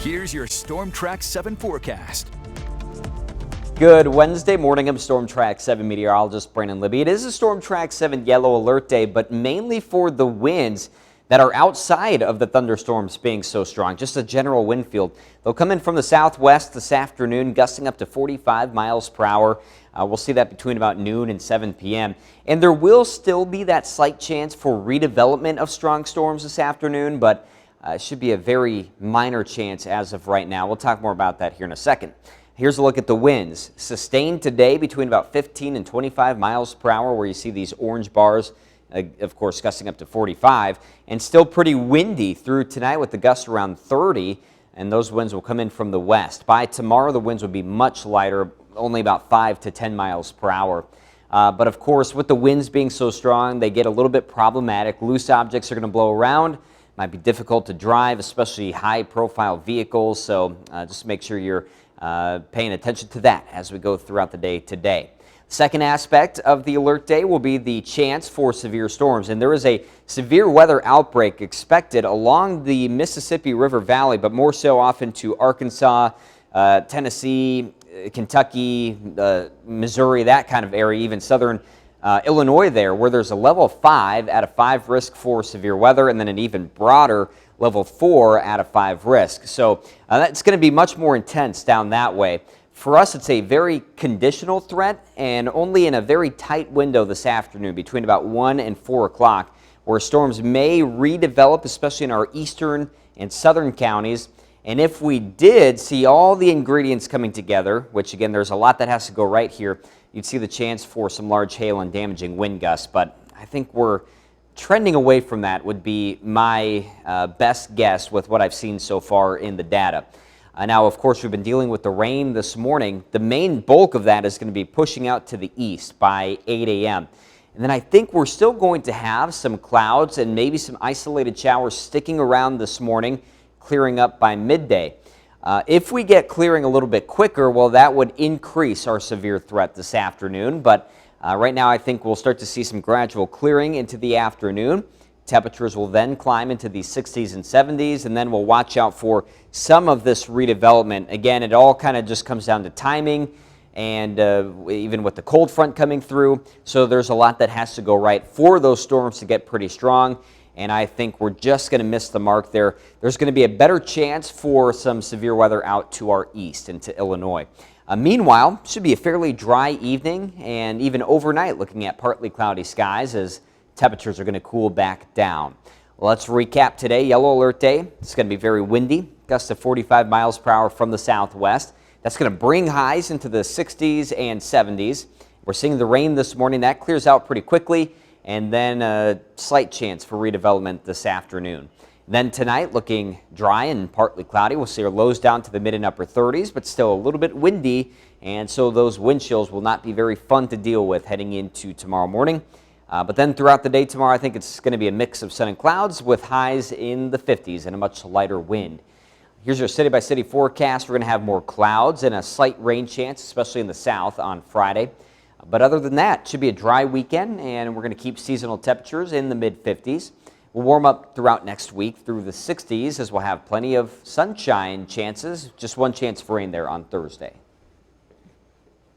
Here's your Storm Track 7 forecast. Good Wednesday morning. I'm Storm Track 7 meteorologist Brandon Libby. It is a Storm Track 7 yellow alert day, but mainly for the winds that are outside of the thunderstorms being so strong. Just a general wind field. They'll come in from the southwest this afternoon, gusting up to 45 miles per hour. We'll see that between about noon and 7 p.m. And there will still be that slight chance for redevelopment of strong storms this afternoon, but it should be a very minor chance as of right now. We'll talk more about that here in a second. Here's a look at the winds. Sustained today between about 15 and 25 miles per hour, where you see these orange bars, of course, gusting up to 45, and still pretty windy through tonight with the gusts around 30, and those winds will come in from the west. By tomorrow, the winds will be much lighter, only about 5 to 10 miles per hour. But of course, with the winds being so strong, they get a little bit problematic. Loose objects are going to blow around. Might be difficult to drive, especially high-profile vehicles, so just make sure you're paying attention to that as we go throughout the day today. Second aspect of the alert day will be the chance for severe storms, and there is a severe weather outbreak expected along the Mississippi River Valley, but more so off into Arkansas, Tennessee, Kentucky, Missouri, that kind of area, even southern Illinois there, where there's a level 5 out of 5 risk for severe weather, and then an even broader level 4 out of 5 risk. So that's going to be much more intense down that way. For us, it's a very conditional threat, and only in a very tight window this afternoon between about 1 and 4 o'clock, where storms may redevelop, especially in our eastern and southern counties. And if we did see all the ingredients coming together, which again, there's a lot that has to go right here, you'd see the chance for some large hail and damaging wind gusts. But I think we're trending away from that would be my best guess with what I've seen so far in the data. Now, of course, we've been dealing with the rain this morning. The main bulk of that is going to be pushing out to the east by 8 a.m. And then I think we're still going to have some clouds and maybe some isolated showers sticking around this morning, clearing up by midday. If we get clearing a little bit quicker, well, that would increase our severe threat this afternoon. But right now, I think we'll start to see some gradual clearing into the afternoon. Temperatures will then climb into the 60s and 70s, and then we'll watch out for some of this redevelopment. Again, it all kind of just comes down to timing, and even with the cold front coming through. So there's a lot that has to go right for those storms to get pretty strong. And I think we're just going to miss the mark there. There's going to be a better chance for some severe weather out to our east into Illinois. Meanwhile, should be a fairly dry evening and even overnight, looking at partly cloudy skies as temperatures are going to cool back down. Let's recap today. Yellow alert day. It's going to be very windy, gusts of 45 miles per hour from the southwest. That's going to bring highs into the 60s and 70s. We're seeing the rain this morning. That clears out pretty quickly, and then a slight chance for redevelopment this afternoon. Then tonight, looking dry and partly cloudy. We'll see our lows down to the mid and upper 30s, but still a little bit windy, and so those wind chills will not be very fun to deal with heading into tomorrow morning. But then throughout the day tomorrow, I think it's going to be a mix of sun and clouds with highs in the 50s and a much lighter wind. Here's your city-by-city forecast. We're going to have more clouds and a slight rain chance, especially in the south on Friday. But other than that, it should be a dry weekend, and we're going to keep seasonal temperatures in the mid-50s. We'll warm up throughout next week through the 60s as we'll have plenty of sunshine chances. Just one chance for rain there on Thursday.